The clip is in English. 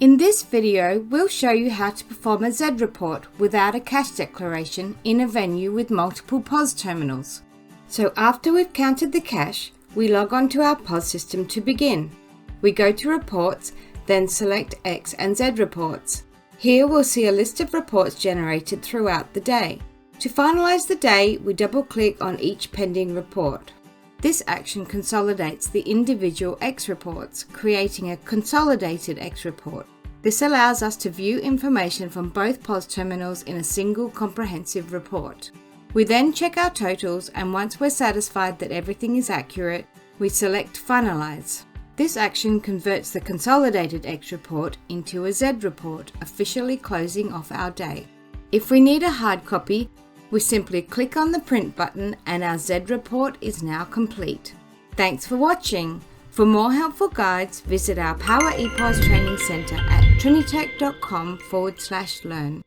In this video, we'll show you how to perform a Z report without a cash declaration in a venue with multiple POS terminals. So after we've counted the cash, we log on to our POS system to begin. We go to Reports, then select X and Z reports. Here we'll see a list of reports generated throughout the day. To finalize the day, we double-click on each pending report. This action consolidates the individual X reports, creating a Consolidated X Report. This allows us to view information from both POS terminals in a single comprehensive report. We then check our totals, and once we're satisfied that everything is accurate, we select Finalise. This action converts the Consolidated X Report into a Z report, officially closing off our day. If we need a hard copy, we simply click on the print button and our Z report is now complete. Thanks for watching. For more helpful guides, visit our PowerEPOS training center at triniteq.com/learn.